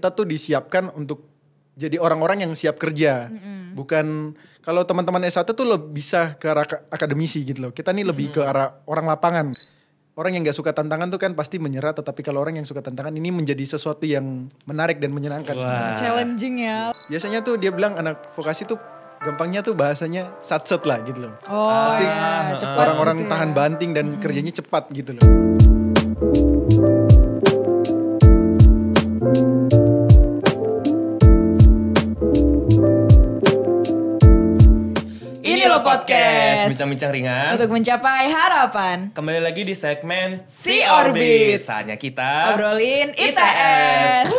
kita tuh disiapkan untuk jadi orang-orang yang siap kerja. Bukan kalau teman-teman S1 tuh bisa ke arah akademisi gitu loh. Kita nih lebih ke arah orang lapangan. Orang yang gak suka tantangan tuh kan pasti menyerah, tetapi kalau orang yang suka tantangan ini menjadi sesuatu yang menarik dan menyenangkan. Challenging ya. Biasanya tuh dia bilang anak vokasi tuh gampangnya tuh bahasanya satset lah gitu loh. Pasti orang-orang gitu tahan ya. banting dan kerjanya cepat gitu loh. Ini loh podcast. Bincang-bincang ringan. Untuk mencapai harapan. Kembali lagi di segmen Si Orbit. Saatnya kita Obrolin ITS.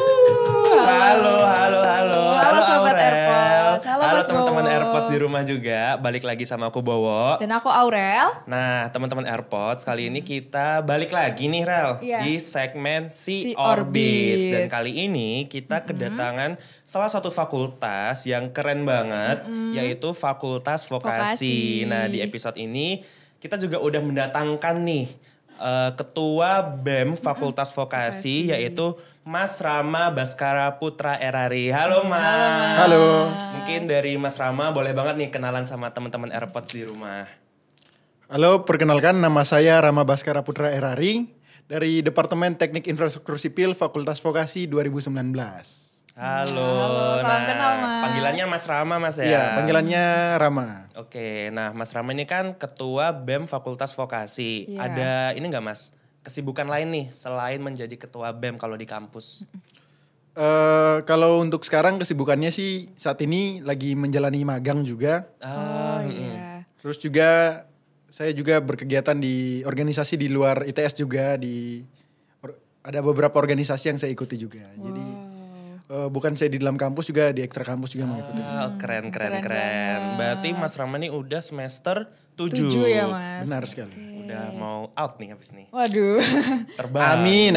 Halo Halo Sobat Aurel. AirPods. Halo Mas teman-teman Bowo. AirPods di rumah juga. Balik lagi sama aku Bowo. Dan aku Aurel. Nah, teman-teman AirPods, kali ini kita balik lagi nih Rel Iya. di segmen Si Si Orbit. Orbit. Dan kali ini kita kedatangan salah satu fakultas yang keren banget, yaitu Fakultas Vokasi. Vokasi. Nah, di episode ini kita juga udah mendatangkan nih Ketua BEM Fakultas Vokasi, yaitu Mas Rama Baskara Putra Erari. Halo Mas. Halo. Mungkin dari Mas Rama boleh banget nih kenalan sama teman-teman AirPods di rumah. Halo, perkenalkan nama saya Rama Baskara Putra Erari dari Departemen Teknik Infrastruktur Sipil Fakultas Vokasi 2019. Halo. salam kenal, Mas. Panggilannya Mas Rama Mas ya? Iya, panggilannya Rama. Oke, nah Mas Rama ini kan Ketua BEM Fakultas Vokasi. Iya. Ada ini nggak Mas? Kesibukan lain nih selain menjadi Ketua BEM kalau di kampus? Kalau untuk sekarang kesibukannya sih saat ini lagi menjalani magang juga. Iya. Terus juga saya juga berkegiatan di organisasi di luar ITS juga ada beberapa organisasi yang saya ikuti juga. Jadi bukan saya di dalam kampus juga di ekstra kampus juga mengikuti. Keren. Keren banget. Berarti Mas Rama ini udah semester 7. 7 ya Mas. Benar sekali. Udah mau out nih habis nih. Waduh. Terbang. Amin.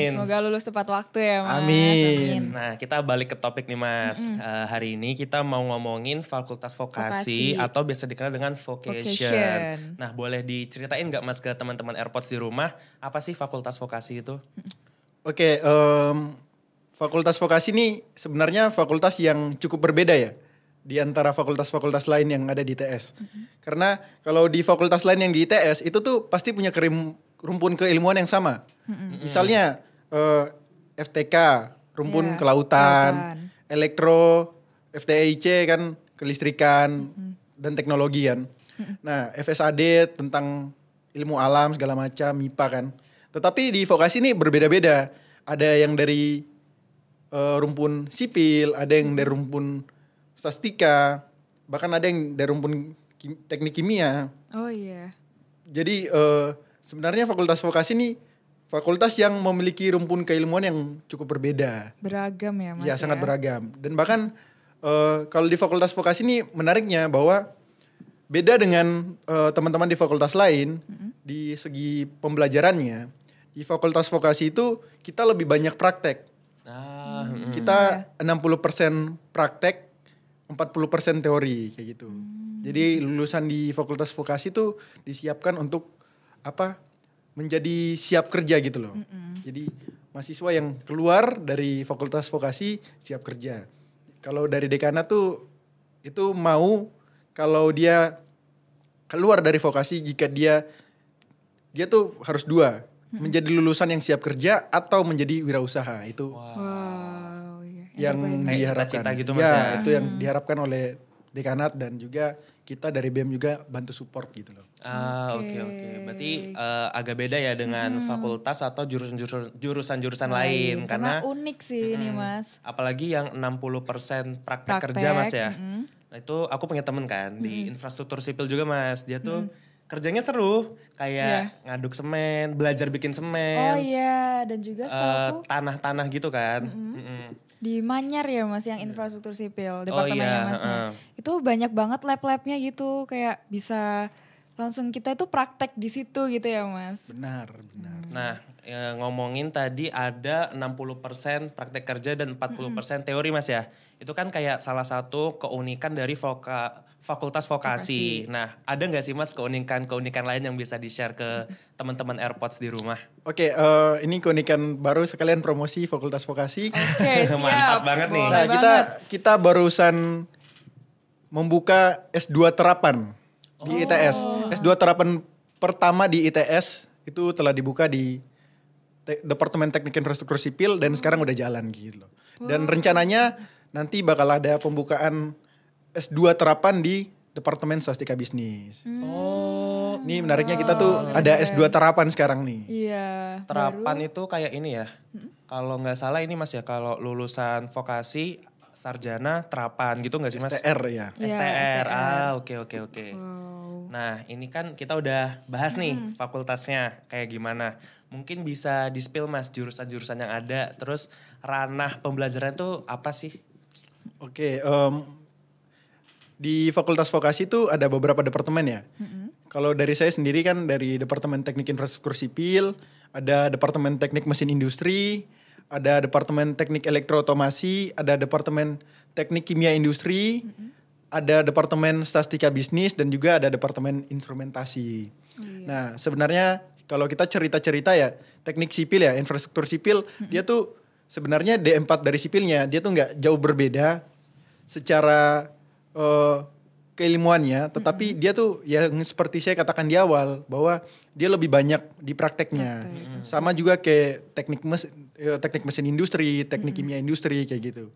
Semoga lulus tepat waktu ya Mas. Amin. Nah, kita balik ke topik nih Mas. Hari ini kita mau ngomongin Fakultas Vokasi, Vokasi. atau biasa dikenal dengan vocation. Vocation. Nah, boleh diceritain nggak Mas ke teman-teman AirPods di rumah, apa sih Fakultas Vokasi itu? Oke, Fakultas Vokasi ini sebenarnya fakultas yang cukup berbeda ya di antara fakultas-fakultas lain yang ada di ITS. Karena kalau di fakultas lain yang di ITS itu tuh pasti punya rumpun keilmuan yang sama. Misalnya FTK, rumpun Iya, kelautan, kelautan. elektro, FTIC kan kelistrikan dan teknologi kan. Nah, FSAD tentang ilmu alam segala macam, MIPA kan. Tetapi di vokasi ini berbeda-beda. Ada yang dari rumpun sipil, ada yang dari rumpun sastika, bahkan ada yang dari rumpun teknik kimia. Oh iya. Jadi sebenarnya fakultas vokasi ini fakultas yang memiliki rumpun keilmuan yang cukup berbeda. Beragam ya Mas. Ya, sangat beragam. Dan bahkan kalau di fakultas vokasi ini menariknya bahwa beda dengan teman-teman di fakultas lain di segi pembelajarannya. Di fakultas vokasi itu kita lebih banyak praktek. Kita 60% praktek, 40% teori kayak gitu. Jadi lulusan di fakultas vokasi itu disiapkan untuk menjadi siap kerja gitu loh. Jadi mahasiswa yang keluar dari fakultas vokasi siap kerja. Kalau dari dekanat tuh itu mau kalau dia keluar dari vokasi jika dia tuh harus dua. Menjadi lulusan yang siap kerja atau menjadi wirausaha itu. Wow. Yang Iya. Kayak diharapkan. cita-cita gitu, Mas, ya? Itu yang diharapkan oleh dekanat dan juga kita dari BEM juga bantu support gitu loh. Oke. Berarti agak beda ya dengan fakultas atau jurusan-jurusan lain. Karena unik sih ini Mas. Apalagi yang 60% praktek kerja Mas ya. Nah itu aku punya temen kan di infrastruktur sipil juga Mas. Dia tuh kerjanya seru. Kayak ngaduk semen, belajar bikin semen. Oh iya, dan juga setahu Tanah-tanah gitu kan. di Manyar ya Mas yang infrastruktur sipil Oh departemennya iya, Mas. Itu banyak banget lab-labnya gitu kayak bisa langsung kita itu praktek di situ gitu ya Mas. Benar. Nah, ngomongin tadi ada 60% praktek kerja dan 40% teori Mas ya. Itu kan kayak salah satu keunikan dari fakultas vokasi. Nah, ada nggak sih Mas keunikan lain yang bisa di-share ke teman-teman AirPods di rumah? Oke, ini keunikan baru sekalian promosi fakultas vokasi. Oke, siap. Mantap banget nih. Boleh Nah, kita barusan membuka S2 terapan di ITS. S2 terapan pertama di ITS itu telah dibuka di Departemen Teknik Infrastruktur Sipil dan sekarang udah jalan gitu loh. Dan rencananya nanti bakal ada pembukaan S2 terapan di Departemen Statistika Bisnis. Ini menariknya kita tuh ada S2 terapan sekarang nih. Iya. Terapan itu kayak ini ya. Kalau nggak salah ini Mas ya, kalau lulusan vokasi sarjana terapan gitu nggak sih Mas? STR ya. Iya, STR. STR. Oke. Wow. Nah, ini kan kita udah bahas nih fakultasnya kayak gimana. Mungkin bisa di-spill Mas jurusan-jurusan yang ada, terus ranah pembelajaran itu apa sih? Oke, di Fakultas Vokasi itu ada beberapa departemen ya. Kalau dari saya sendiri kan dari Departemen Teknik Infrastruktur Sipil, ada Departemen Teknik Mesin Industri, ada Departemen Teknik Elektrootomasi, ada Departemen Teknik Kimia Industri, ada Departemen Statistika Bisnis, dan juga ada Departemen Instrumentasi. Nah, sebenarnya kalau kita cerita-cerita ya, teknik sipil ya, infrastruktur sipil, dia tuh sebenarnya D4 dari sipilnya, dia tuh nggak jauh berbeda secara keilmuannya, tetapi dia tuh yang seperti saya katakan di awal bahwa dia lebih banyak di prakteknya. Sama juga kayak teknik mesin industri, teknik kimia industri kayak gitu.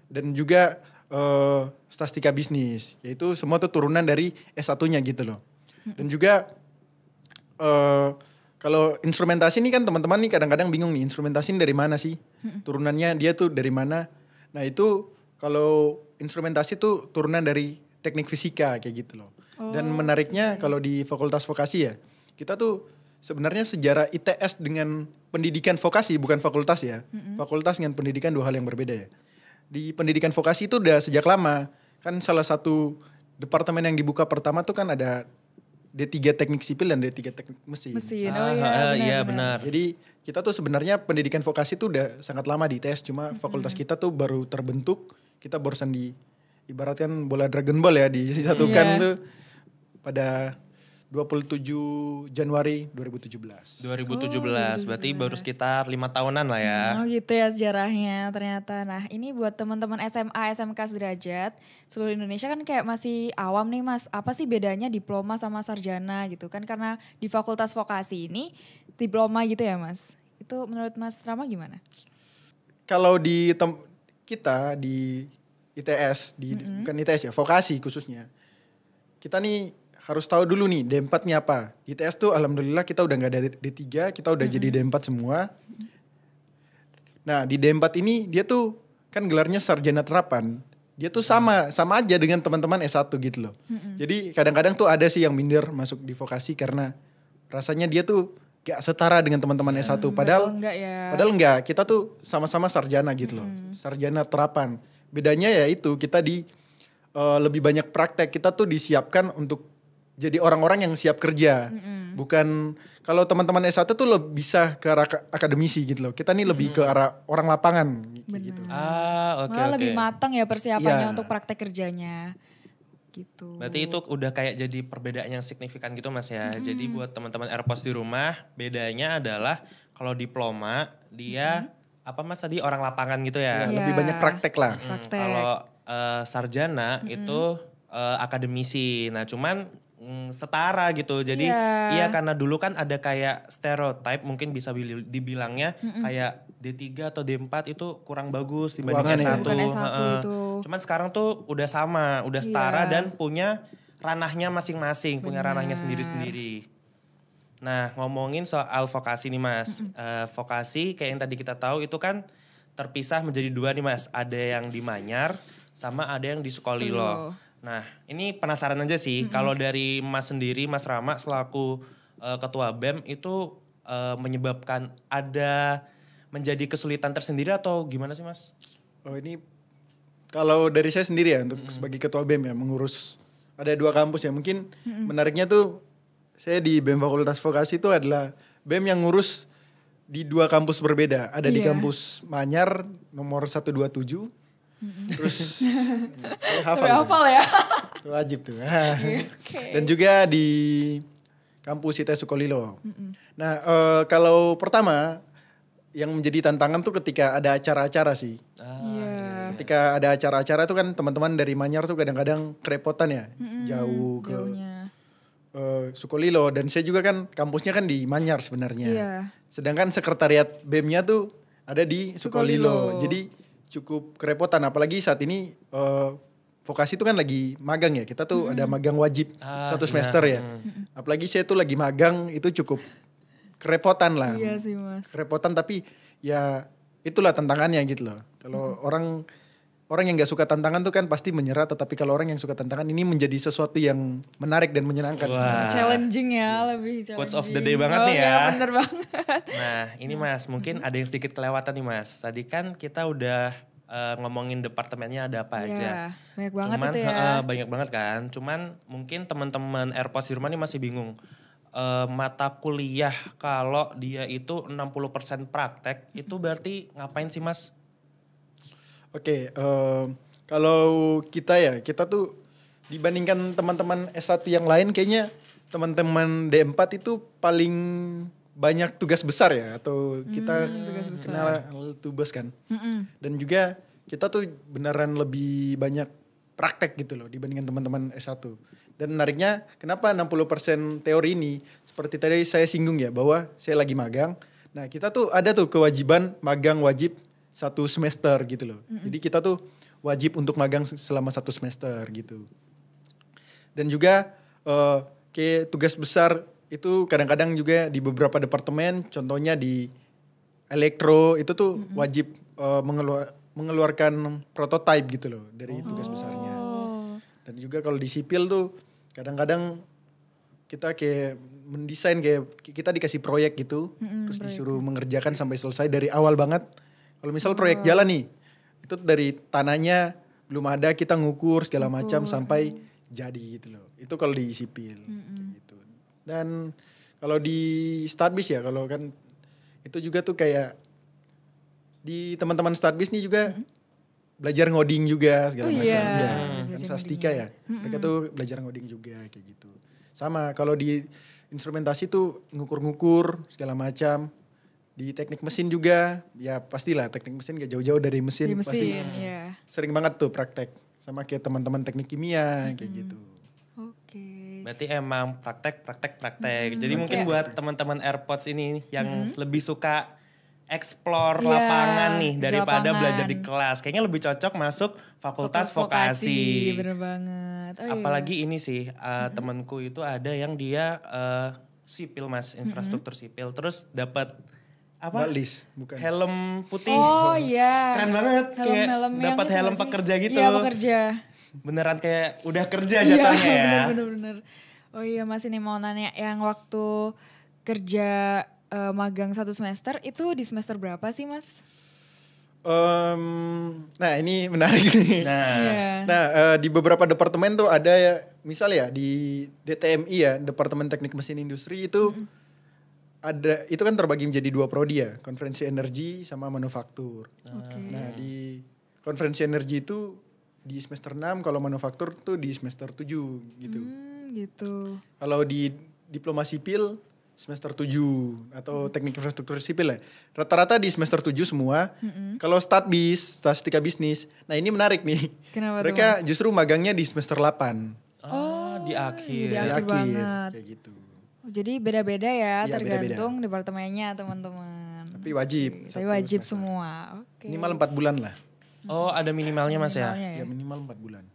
Dan juga statistika bisnis, yaitu semua tuh turunan dari S1-nya gitu loh. Dan juga kalau instrumentasi ini kan teman-teman nih kadang-kadang bingung nih, instrumentasi ini dari mana sih? Turunannya dia tuh dari mana? Nah itu kalau instrumentasi tuh turunan dari teknik fisika kayak gitu loh. Dan menariknya kalau di fakultas vokasi ya, kita tuh sebenarnya sejarah ITS dengan pendidikan vokasi, bukan fakultas ya. Fakultas dengan pendidikan dua hal yang berbeda ya. Di pendidikan vokasi itu udah sejak lama. Kan salah satu departemen yang dibuka pertama tuh kan ada D3 Teknik Sipil dan D3 Teknik Mesin. Iya benar. Jadi kita tuh sebenarnya pendidikan vokasi tuh udah sangat lama di ITS, cuma fakultas kita tuh baru terbentuk. Kita barusan ibaratkan bola Dragon Ball ya, disatukan tuh pada 27 Januari 2017. 2017, berarti baru sekitar 5 tahunan lah ya. Oh gitu ya sejarahnya ternyata. Nah ini buat teman-teman SMA, SMK sederajat seluruh Indonesia kan kayak masih awam nih Mas. Apa sih bedanya diploma sama sarjana gitu kan? Karena di fakultas vokasi ini diploma gitu ya Mas. Itu menurut Mas Rama gimana? Kalau kita di ITS, bukan ITS ya, vokasi khususnya. Kita nih harus tahu dulu nih D4-nya apa. Di ITS tuh alhamdulillah kita udah gak ada D3, kita udah jadi D4 semua. Nah di D4 ini dia tuh kan gelarnya sarjana terapan. Dia tuh sama aja dengan teman-teman S1 gitu loh. Jadi kadang-kadang tuh ada sih yang minder masuk di vokasi karena rasanya dia tuh gak setara dengan teman-teman S1. Padahal enggak, kita tuh sama-sama sarjana gitu loh. Sarjana terapan. Bedanya ya itu kita lebih banyak praktek, kita tuh disiapkan untuk jadi orang-orang yang siap kerja. Bukan kalau teman-teman S1 tuh bisa ke arah akademisi gitu loh. Kita nih lebih ke arah orang lapangan gitu. Oke. Malah lebih matang ya persiapannya untuk praktek kerjanya. Gitu. Berarti itu udah kayak jadi perbedaan yang signifikan gitu Mas ya. Jadi buat teman-teman AirPods di rumah, bedanya adalah kalau diploma dia apa Mas tadi orang lapangan gitu ya. Lebih banyak praktek lah. Kalau sarjana itu akademisi. Nah cuman setara gitu. Jadi iya karena dulu kan ada kayak stereotype mungkin bisa dibilangnya kayak D3 atau D4 itu kurang bagus dibanding S1. Itu. Cuman sekarang tuh udah sama, udah setara dan punya ranahnya masing-masing, punya ranahnya sendiri-sendiri. Nah ngomongin soal vokasi nih Mas. Vokasi kayak yang tadi kita tahu itu kan terpisah menjadi dua nih Mas. Ada yang di Manyar sama ada yang di Sukolilo. Nah ini penasaran aja sih. Kalau dari Mas sendiri, Mas Rama selaku ketua BEM itu menyebabkan ada menjadi kesulitan tersendiri atau gimana sih Mas? Oh ini kalau dari saya sendiri ya untuk sebagai ketua BEM ya mengurus ada 2 kampus ya. Mungkin menariknya tuh saya di BEM Fakultas Vokasi itu adalah BEM yang ngurus di 2 kampus berbeda. Ada di kampus Manyar nomor 127. Terus saya hafal ya. Itu wajib tuh. Dan juga di kampus ITS Sukolilo. Nah, kalau pertama yang menjadi tantangan tuh ketika ada acara-acara sih. Ketika ada acara-acara tuh kan teman-teman dari Manyar tuh kadang-kadang kerepotan ya, jauh ke Sukolilo, dan saya juga kan kampusnya kan di Manyar sebenarnya. Sedangkan sekretariat BEM-nya tuh ada di Sukolilo. Jadi cukup kerepotan, apalagi saat ini vokasi itu kan lagi magang ya. Kita tuh ada magang wajib 1 semester ya. Apalagi saya tuh lagi magang, itu cukup kerepotan lah. Iya sih Mas. Kerepotan, tapi ya itulah tantangannya gitu loh. Kalau orang yang gak suka tantangan tuh kan pasti menyerah, tetapi kalau orang yang suka tantangan ini menjadi sesuatu yang menarik dan menyenangkan. Challenging ya, lebih challenging. Quotes of the day banget nih ya. Iya bener banget. Nah ini Mas, mungkin ada yang sedikit kelewatan nih Mas. Tadi kan kita udah ngomongin departemennya ada apa aja. Banyak banget Cuman, itu ya. banyak banget kan. Cuman mungkin teman-teman Airpods di rumah nih masih bingung. Mata kuliah kalau dia itu 60% praktek, itu berarti ngapain sih Mas? Oke, kalau kita tuh dibandingkan teman-teman S1 yang lain, kayaknya teman-teman D4 itu paling banyak tugas besar ya, atau kita kenal tugas kan. Dan juga kita tuh beneran lebih banyak praktek gitu loh dibandingkan teman-teman S1. Dan menariknya kenapa 60% teori ini, seperti tadi saya singgung ya, bahwa saya lagi magang. Nah kita tuh ada tuh kewajiban magang wajib 1 semester gitu loh. Jadi kita tuh wajib untuk magang selama 1 semester gitu. Dan juga kayak tugas besar itu kadang-kadang juga di beberapa departemen, contohnya di elektro itu tuh wajib mengeluarkan prototipe gitu loh dari tugas besarnya. Dan juga kalau di sipil tuh kadang-kadang kita kayak mendesain, kayak kita dikasih proyek gitu, terus disuruh mengerjakan sampai selesai dari awal banget. Kalau misal proyek jalan nih, itu dari tanahnya belum ada, kita ngukur segala macam sampai jadi gitu loh. Itu kalau di sipil gitu. Dan kalau di Stadbis ya, kalau kan itu juga tuh kayak di teman-teman Stadbis nih juga belajar ngoding juga segala macam. Ya, kan Sastika ya. Mereka tuh belajar ngoding juga kayak gitu. Sama kalau di instrumentasi tuh ngukur-ngukur segala macam. Di teknik mesin juga, ya pastilah teknik mesin gak jauh-jauh dari mesin. Pasti sering banget tuh praktek. Sama kayak teman-teman teknik kimia kayak gitu. Berarti emang praktek. Jadi mungkin buat teman-teman Airpods ini yang lebih suka explore lapangan nih daripada belajar di kelas. Kayaknya lebih cocok masuk fakultas vokasi. Bener banget. Apalagi ini sih temanku itu ada yang dia sipil Mas, infrastruktur sipil. Terus dapat apa? Balis, bukan. Helm putih. Oh iya. Keren banget. Kayak dapat helm pekerja gitu. Iya pekerja. Beneran kayak udah kerja jatuhnya ya. Bener. Oh iya Mas, ini mau nanya yang waktu kerja magang 1 semester itu di semester berapa sih Mas? Nah ini menarik nih. Nah di beberapa departemen tuh ada ya, misal ya di DTMI ya, Departemen Teknik Mesin Industri itu ada, itu kan terbagi menjadi 2 prodi ya, konferensi energi sama manufaktur. Nah di konferensi energi itu di semester 6, kalau manufaktur tuh di semester 7 gitu. Gitu. Kalau di diploma sipil semester 7 atau teknik infrastruktur sipil ya. Rata-rata di semester 7 semua. Kalau statistika bisnis. Nah, ini menarik nih. Kenapa mereka justru magangnya di semester 8. Di akhir. Di akhir banget. Kayak gitu. Jadi beda-beda ya, tergantung beda-beda. departemennya teman-teman. Tapi wajib. Tapi wajib semua. Minimal 4 bulan lah. Oh, ada minimalnya Mas ya? Ya minimal 4 bulan.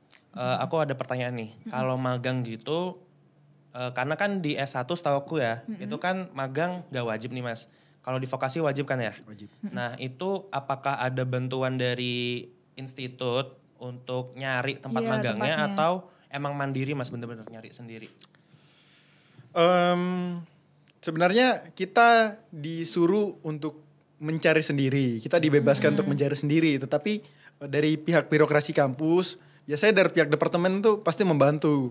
Aku ada pertanyaan nih. Kalau magang gitu, karena kan di S1 setahuku ya, itu kan magang gak wajib nih Mas. Kalau di vokasi wajib kan ya? Wajib. Nah itu apakah ada bantuan dari institut untuk nyari tempat magangnya atau emang mandiri Mas, bener-bener nyari sendiri? Sebenarnya kita disuruh untuk mencari sendiri. Kita dibebaskan untuk mencari sendiri. Tetapi dari pihak birokrasi kampus, biasanya dari pihak departemen tuh pasti membantu.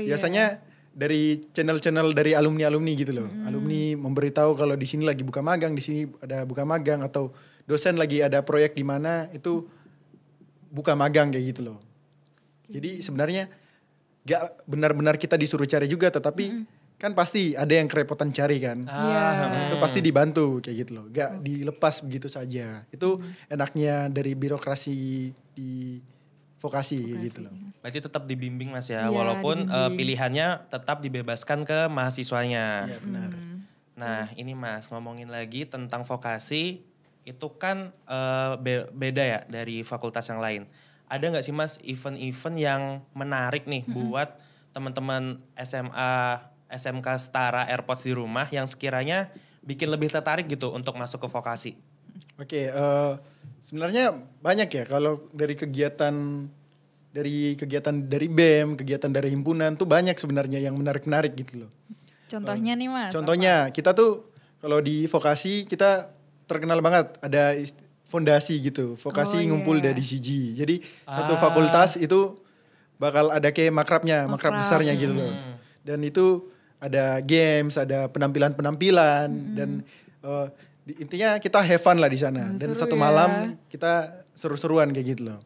Biasanya dari channel-channel dari alumni-alumni gitu loh. Alumni memberitahu kalau di sini lagi buka magang, di sini ada buka magang, atau dosen lagi ada proyek di mana itu buka magang kayak gitu loh. Jadi sebenarnya gak benar-benar kita disuruh cari juga, tetapi kan pasti ada yang kerepotan cari kan. Itu pasti dibantu kayak gitu loh. Gak dilepas begitu saja. Itu enaknya dari birokrasi di vokasi kayak gitu loh. Berarti tetap dibimbing Mas ya, walaupun pilihannya tetap dibebaskan ke mahasiswanya. Iya benar. Nah ini Mas, ngomongin lagi tentang vokasi, itu kan beda ya dari fakultas yang lain. Ada nggak sih Mas event-event yang menarik nih buat teman-teman SMA, SMK setara AirPods di rumah yang sekiranya bikin lebih tertarik gitu untuk masuk ke vokasi? Oke, sebenarnya banyak ya kalau dari kegiatan dari BEM, kegiatan dari himpunan tuh banyak sebenarnya yang menarik-menarik gitu loh. Contohnya nih Mas. Contohnya kita tuh kalau di vokasi kita terkenal banget ada fondasi gitu, vokasi ngumpul dari CG. Jadi satu fakultas itu bakal ada kayak makrab besarnya gitu loh. Dan itu ada games, ada penampilan-penampilan dan intinya kita have fun lah di sana. Dan satu malam kita seru-seruan kayak gitu loh.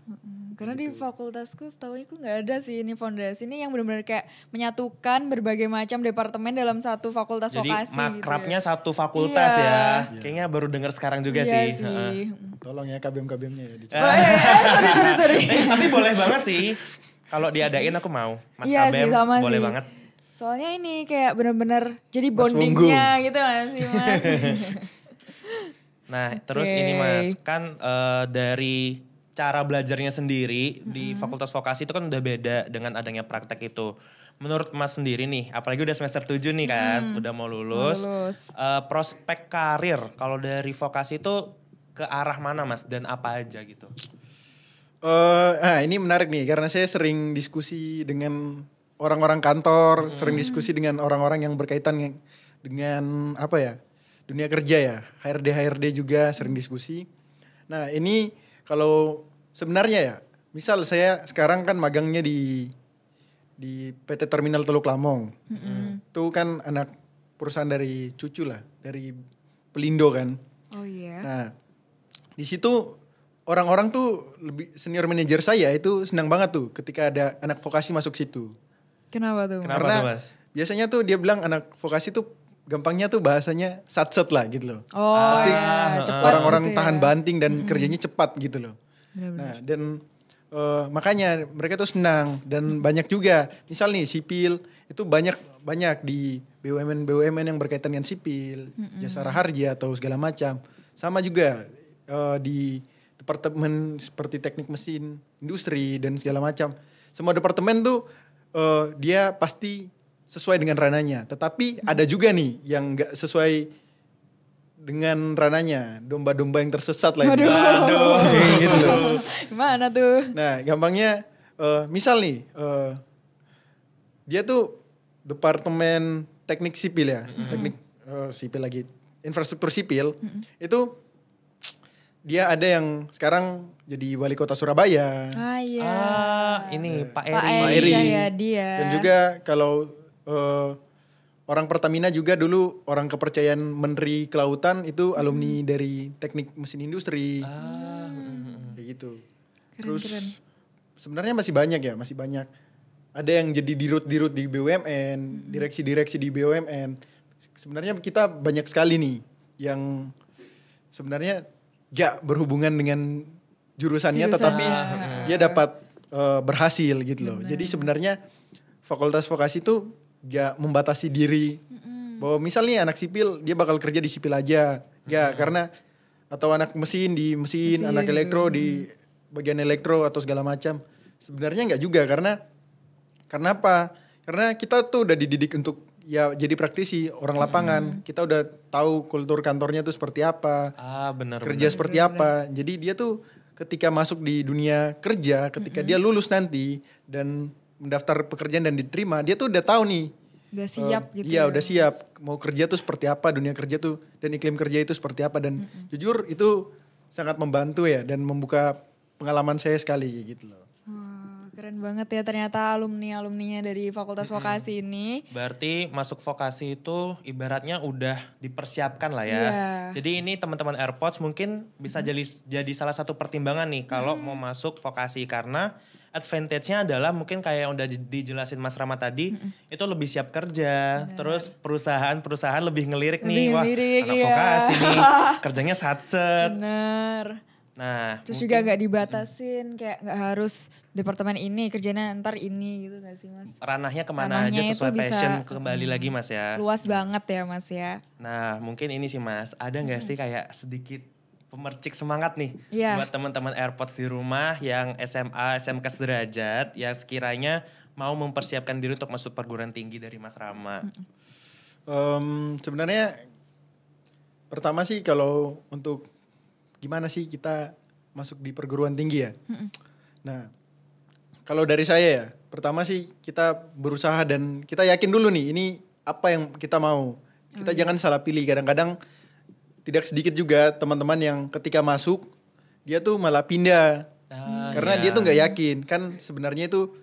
Karena di fakultasku setahu aku nggak ada sih ini fondasi ini yang benar-benar kayak menyatukan berbagai macam departemen dalam satu fakultas vokasi. Jadi makrabnya gitu ya. Satu fakultas ya. Kayaknya baru dengar sekarang juga sih. Tolong ya KBM-KBM-nya ya. Sorry. Tapi boleh banget sih. Kalau diadain aku mau. Mas KBM boleh banget. Soalnya ini kayak benar-benar jadi bondingnya gitu kan sih Mas. Nah terus ini Mas, kan dari cara belajarnya sendiri di fakultas vokasi itu kan udah beda dengan adanya praktek itu. Menurut Mas sendiri nih, apalagi udah semester 7 nih kan, udah mau lulus. Prospek karir kalau dari vokasi itu ke arah mana Mas dan apa aja gitu? Ini menarik nih karena saya sering diskusi dengan orang-orang kantor, sering diskusi dengan orang-orang yang berkaitan dengan apa ya, dunia kerja ya, HRD juga sering diskusi. Nah ini kalau sebenarnya ya, misal saya sekarang kan magangnya di PT Terminal Teluk Lamong, itu kan anak perusahaan dari cucu lah, dari Pelindo kan. Oh iya. Nah di situ orang-orang tuh lebih senior manajer saya itu senang banget tuh ketika ada anak vokasi masuk situ. Kenapa tuh? Kenapa tuh Mas? Biasanya tuh dia bilang anak vokasi tuh gampangnya tuh bahasanya satset lah gitu loh. Pasti orang-orang tahan banting dan kerjanya cepat gitu loh. Nah dan makanya mereka tuh senang dan banyak juga. Misal nih sipil itu banyak di BUMN yang berkaitan dengan sipil, jasara harja atau segala macam. Sama juga di departemen seperti teknik mesin, industri dan segala macam. Semua departemen tuh dia pasti sesuai dengan rananya. Tetapi ada juga nih yang gak sesuai dengan rananya. Domba-domba yang tersesat lah. Aduh. Gitu loh. Gimana tuh? Nah gampangnya misal nih dia tuh departemen teknik sipil ya. Teknik sipil lagi. Infrastruktur sipil. Itu dia ada yang sekarang jadi wali kota Surabaya. Ini Pak Eri. Dia. Dan juga kalau orang Pertamina juga dulu orang kepercayaan Menteri Kelautan itu alumni dari teknik mesin industri. Kayak gitu. Terus sebenarnya masih banyak. Ada yang jadi dirut-dirut di BUMN, direksi-direksi di BUMN. Sebenarnya kita banyak sekali nih yang sebenarnya gak berhubungan dengan jurusannya. Tetapi dia dapat berhasil gitu loh. Jadi sebenarnya fakultas vokasi itu gak membatasi diri bahwa misalnya anak sipil dia bakal kerja di sipil aja, karena atau anak mesin di mesin anak elektro di bagian elektro atau segala macam. Sebenarnya nggak juga karena apa? Karena kita tuh udah dididik untuk ya jadi praktisi orang lapangan. Kita udah tahu kultur kantornya tuh seperti apa, kerja seperti apa. Jadi dia tuh ketika masuk di dunia kerja, ketika dia lulus nanti dan mendaftar pekerjaan dan diterima, dia tuh udah tahu nih. Udah siap gitu. Iya, udah siap. Mau kerja tuh seperti apa, dunia kerja tuh dan iklim kerja itu seperti apa. Dan jujur itu sangat membantu ya dan membuka pengalaman saya sekali gitu loh. Keren banget ya ternyata alumni-alumninya dari Fakultas Vokasi ini. Berarti masuk vokasi itu ibaratnya udah dipersiapkan lah ya. Jadi ini teman-teman AirPods mungkin bisa jadi salah satu pertimbangan nih kalau mau masuk vokasi, karena advantage-nya adalah mungkin kayak yang udah dijelasin Mas Rama tadi, itu lebih siap kerja. Terus perusahaan lebih ngelirik nih, wah anak vokasi nih kerjanya satset. Bener. Nah, terus juga gak dibatasin, kayak gak harus departemen ini, kerjanya ntar ini gitu gak sih Mas? Ranahnya kemana aja sesuai passion, kembali lagi Mas ya. Luas banget ya Mas ya. Nah mungkin ini sih Mas, ada gak sih kayak sedikit pemercik semangat nih buat teman-teman AirPods di rumah yang SMA, SMK sederajat, yang sekiranya mau mempersiapkan diri untuk masuk perguruan tinggi dari Mas Rama? Sebenarnya pertama sih kalau untuk gimana sih kita masuk di perguruan tinggi ya. Nah, kalau dari saya ya, pertama sih kita berusaha dan kita yakin dulu nih ini apa yang kita mau. Kita jangan salah pilih. Kadang-kadang tidak sedikit juga teman-teman yang ketika masuk dia tuh malah pindah. Karena dia tuh nggak yakin. Kan sebenarnya itu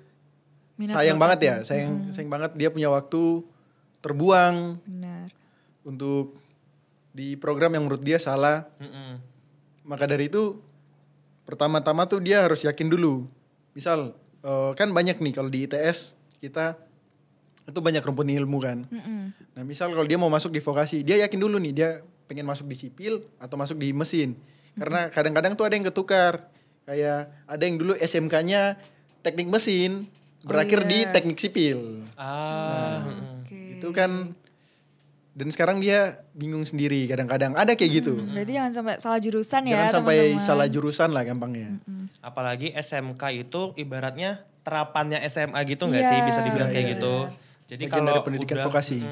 sayang banget ya. Sayang banget dia punya waktu terbuang. Benar. Untuk di program yang menurut dia salah. Maka dari itu pertama-tama tuh dia harus yakin dulu. Misal kan banyak nih kalau di ITS kita itu banyak rumpun ilmu kan. Nah misal kalau dia mau masuk di vokasi, dia yakin dulu nih dia pengen masuk di sipil atau masuk di mesin. Karena kadang-kadang tuh ada yang ketukar. Kayak ada yang dulu SMK-nya teknik mesin berakhir di teknik sipil. Itu kan. Dan sekarang dia bingung sendiri kadang-kadang. Ada kayak gitu. Berarti jangan sampai salah jurusan ya Jangan sampai teman-teman. salah jurusan lah gampangnya. Apalagi SMK itu ibaratnya terapannya SMA gitu gak sih? Bisa dibilang kayak gitu. Jadi kalau dari pendidikan vokasi.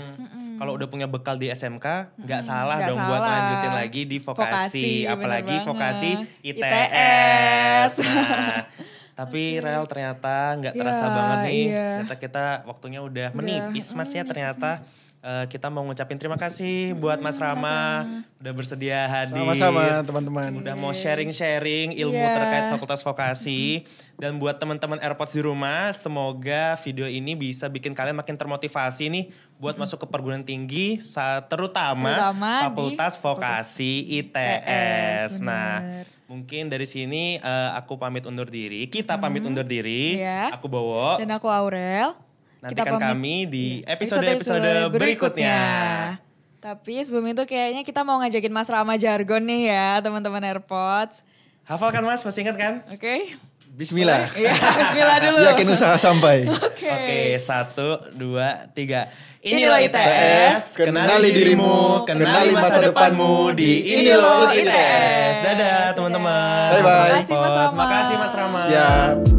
Kalau udah punya bekal di SMK, nggak salah dong buat lanjutin lagi di vokasi. Apalagi vokasi ITS. Nah, tapi Rel ternyata nggak terasa banget nih. Ternyata kita waktunya udah menipis Mas ya ternyata. Kita mau ngucapin terima kasih buat Mas Rama udah bersedia hadir. Sama-sama teman-teman. Udah mau sharing-sharing ilmu terkait fakultas vokasi. Dan buat teman-teman AirPods di rumah, semoga video ini bisa bikin kalian makin termotivasi nih buat masuk ke perguruan tinggi, terutama fakultas vokasi ITS. Nah, mungkin dari sini aku pamit undur diri. Kita pamit undur diri. Aku Bowo. Dan aku Aurel. Nantikan kami di episode-episode berikutnya. Tapi sebelum itu kayaknya kita mau ngajakin Mas Rama jargon nih ya teman-teman AirPods. Hafal kan Mas? Masih ingat kan? Oke. Bismillah. Iya, bismillah dulu. Yakin usaha sampai. Oke, 1, 2, 3. Ini loh ITS, kenali dirimu, kenali masa depanmu di Ini loh ITS. Dadah teman-teman. Bye-bye. Terima kasih Mas Rama. Terima kasih Mas Rama. Siap.